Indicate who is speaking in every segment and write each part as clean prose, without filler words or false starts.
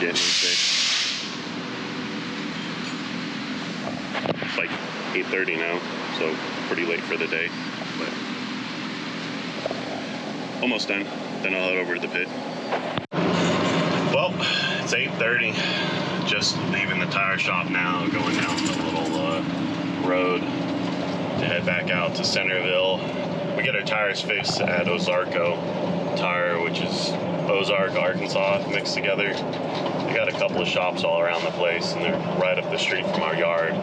Speaker 1: getting fixed. It's like 8:30 now, so pretty late for the day, but almost done. Then I'll head over to the pit. Well, it's 8:30. Just leaving the tire shop now, going down the little road to head back out to Centerville. We get our tires fixed at Ozarko Tire, which is Ozark, Arkansas, mixed together. They got a couple of shops all around the place, and they're right up the street from our yard.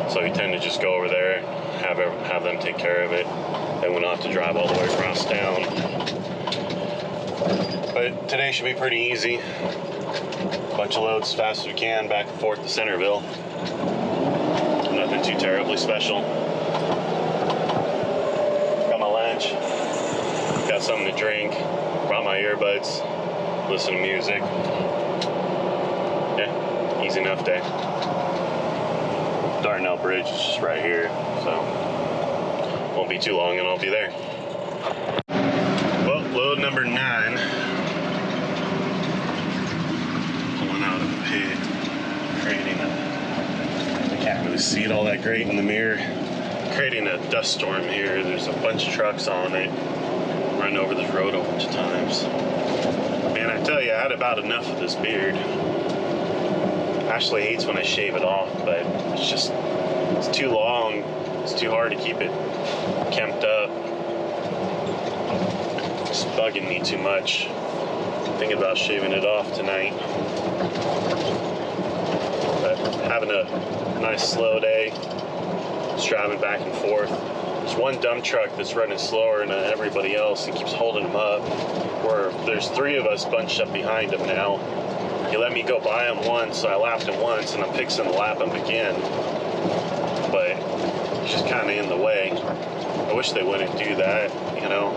Speaker 1: So we tend to just go over there, have them take care of it. Then we don't have to drive all the way across town. But today should be pretty easy. Bunch of loads as fast as we can, back and forth to Centerville. Nothing too terribly special. Got my lunch, got something to drink, brought my earbuds, listen to music. Yeah, easy enough day. Dardanelle Bridge is just right here, so won't be too long and I'll be there. Well, load number 9. Pulling out of the pit, creating a, I can't really see it all that great in the mirror, creating a dust storm here. There's a bunch of trucks on it, run over this road a bunch of times. Man, I tell you, I had about enough of this beard. Ashley hates when I shave it off, but it's too long. It's too hard to keep it kempt up. It's bugging me too much. Thinking about shaving it off tonight. But having a nice slow day, just driving back and forth. There's one dump truck that's running slower than everybody else and keeps holding them up. Where there's 3 of us bunched up behind him now. He let me go by him once, so I lapped him once, and I'm fixing to lap him again. But he's just kind of in the way. I wish they wouldn't do that, you know.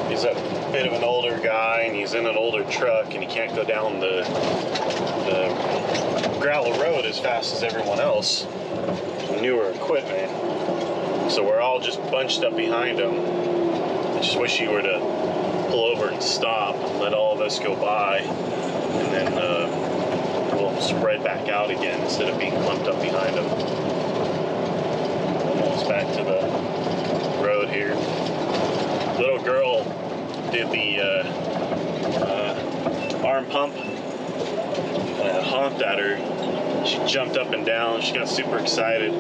Speaker 1: He's a bit of an older guy, and he's in an older truck, and he can't go down the gravel road as fast as everyone else. Newer equipment. So we're all just bunched up behind him. I just wish he were to pull over and stop, let all of us go by, and then we'll spread back out again instead of being clumped up behind him. Almost back to the road here. Little girl did the arm pump. I honked at her. She jumped up and down. She got super excited.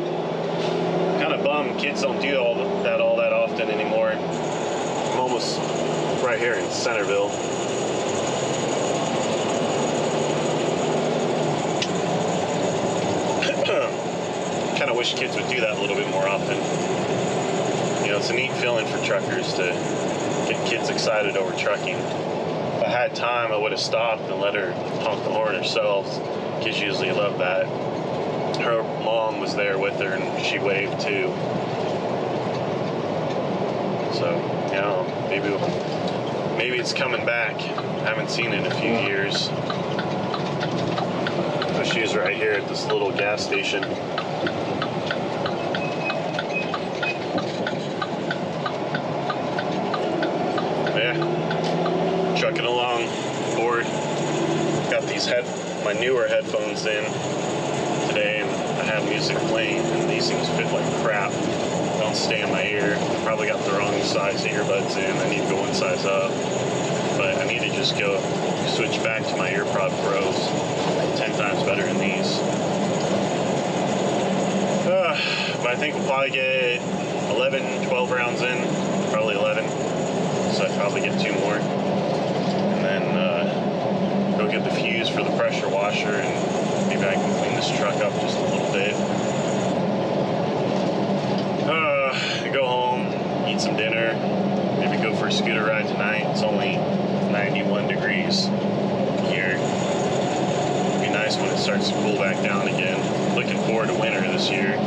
Speaker 1: Kind of bummed kids don't do all that often anymore. I'm almost right here in Centerville. Kind of wish kids would do that a little bit more often. You know, it's a neat feeling for truckers to get kids excited over trucking. If I had time, I would have stopped and let her honk the horn herself. Kids usually love that. Her mom was there with her and she waved too. So, you know, maybe it's coming back. I haven't seen it in a few years. So she's right here at this little gas station. Yeah, trucking along, bored. Got these my newer headphones in today, and I have music playing, and these things fit like crap. Don't stay in my ear. Probably got the wrong size earbuds in. I need to go one size up. But I need to just go switch back to my EarPod Pros. 10 times better than these. But I think we'll probably get 11, 12 rounds in. Probably 11. So I'd probably get 2 more. And then go get the fuse for the pressure washer, and maybe I can clean this truck up just a little bit. Go home, eat some dinner, maybe go for a scooter ride tonight. It's only 91 degrees here. It'd be nice when it starts to cool back down again. Looking forward to winter this year.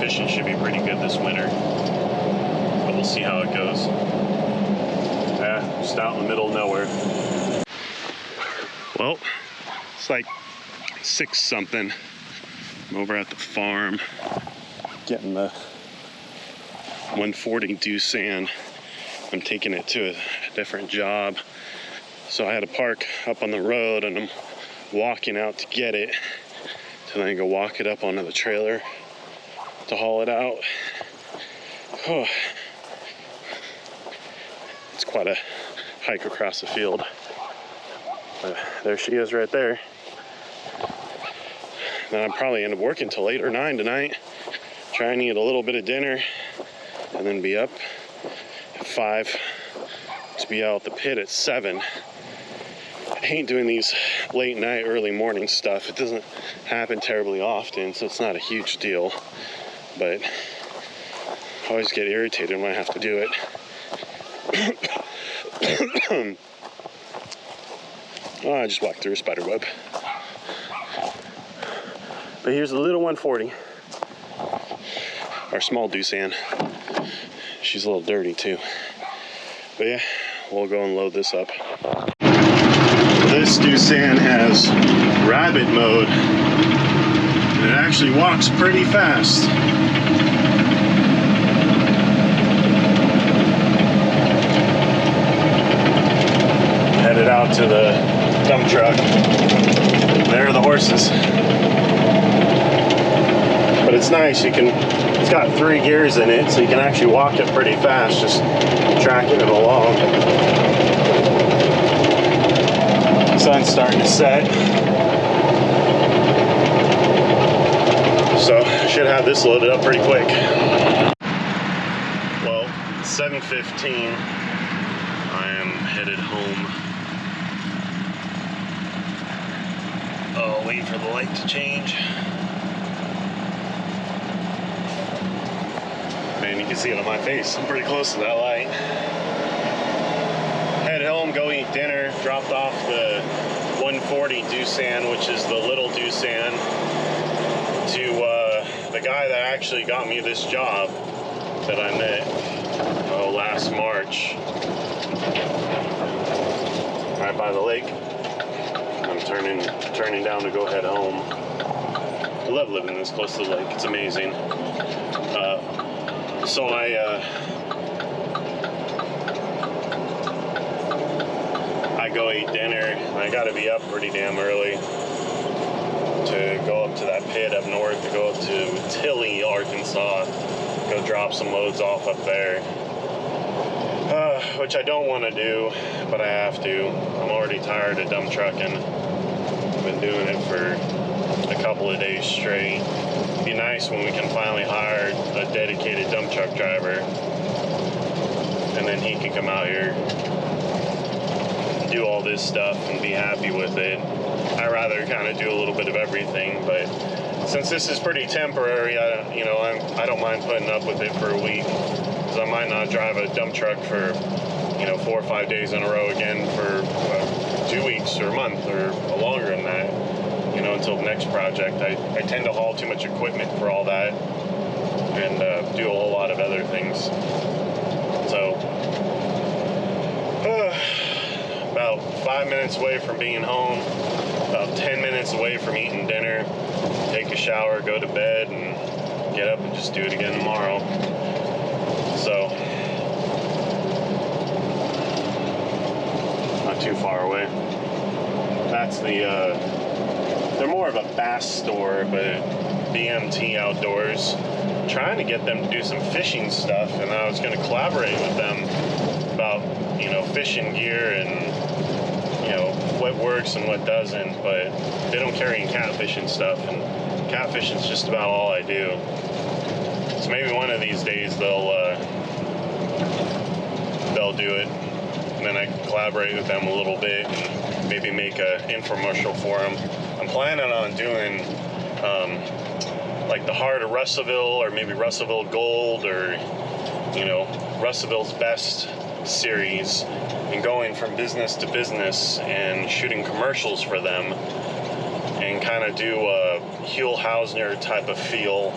Speaker 1: Fishing should be pretty good this winter, but we'll see how it goes. Yeah, just out in the middle of nowhere. Well, it's like 6 something. I'm over at the farm getting the 140 Doosan. I'm taking it to a different job. So I had to park up on the road, and I'm walking out to get it to then go walk it up onto the trailer to haul it out. Oh, it's quite a hike across the field. But there she is right there. Then I'll probably end up working till 8 or 9 tonight. Try and eat a little bit of dinner and then be up at 5 to be out at the pit at 7. I hate doing these late night, early morning stuff. It doesn't happen terribly often, so it's not a huge deal. But I always get irritated when I have to do it. Oh, I just walked through a spider web. But here's a little 140. Our small Doosan. She's a little dirty too. But yeah, we'll go and load this up. This Doosan has rabbit mode. And it actually walks pretty fast. Headed out to the dump truck. There are the horses. But it's nice, it's got 3 gears in it, so you can actually walk it pretty fast, just tracking it along. Sun's starting to set. So, should have this loaded up pretty quick. Well, it's 7:15. I am headed home. Oh, wait for the light to change. Man, you can see it on my face. I'm pretty close to that light. Head home, go eat dinner. Dropped off the 140 Doosan, which is the little Doosan, to the guy that actually got me this job that I met last March. Right by the lake. I'm turning down to go head home. I love living this close to the lake. It's amazing. So I go eat dinner. I gotta be up pretty damn early to go up to that pit up north, to go up to Russellville, Arkansas, go drop some loads off up there. Which I don't want to do, but I have to. I'm already tired of dump trucking. I've been doing it for a couple of days straight. It'd be nice when we can finally hire a dedicated dump truck driver, and then he can come out here and do all this stuff and be happy with it. I'd rather kind of do a little bit of everything, but since this is pretty temporary, I don't mind putting up with it for a week, because I might not drive a dump truck for 4 or 5 days in a row again for 2 weeks or a month or longer than that. Until the next project. I tend to haul too much equipment for all that, and do a whole lot of other things. So, about 5 minutes away from being home, about 10 minutes away from eating dinner, take a shower, go to bed, and get up and just do it again tomorrow. So, not too far away. That's they're more of a bass store, but BMT Outdoors. I'm trying to get them to do some fishing stuff, and I was going to collaborate with them about, fishing gear and, what works and what doesn't, but they don't carry in catfishing stuff, and catfishing's just about all I do. So maybe one of these days they'll do it, and then I can collaborate with them a little bit and maybe make an infomercial for them. I'm planning on doing like the Heart of Russellville, or maybe Russellville Gold, or Russellville's Best series, and going from business to business and shooting commercials for them, and kind of do a Huell Hausner type of feel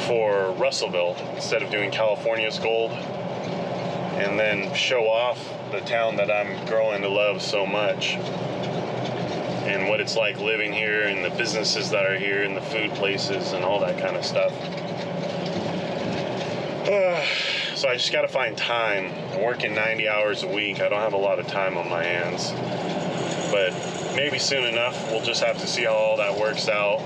Speaker 1: for Russellville instead of doing California's Gold, and then show off the town that I'm growing to love so much, and what it's like living here, and the businesses that are here, and the food places, and all that kind of stuff. So I just got to find time. I'm working 90 hours a week. I don't have a lot of time on my hands. but maybe soon enough. We'll just have to see how all that works out.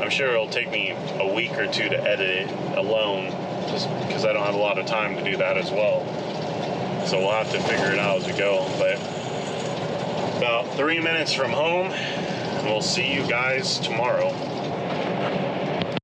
Speaker 1: I'm sure it'll take me a week or two to edit it alone, just because I don't have a lot of time to do that as well. So we'll have to figure it out as we go. But about 3 minutes from home, and we'll see you guys tomorrow.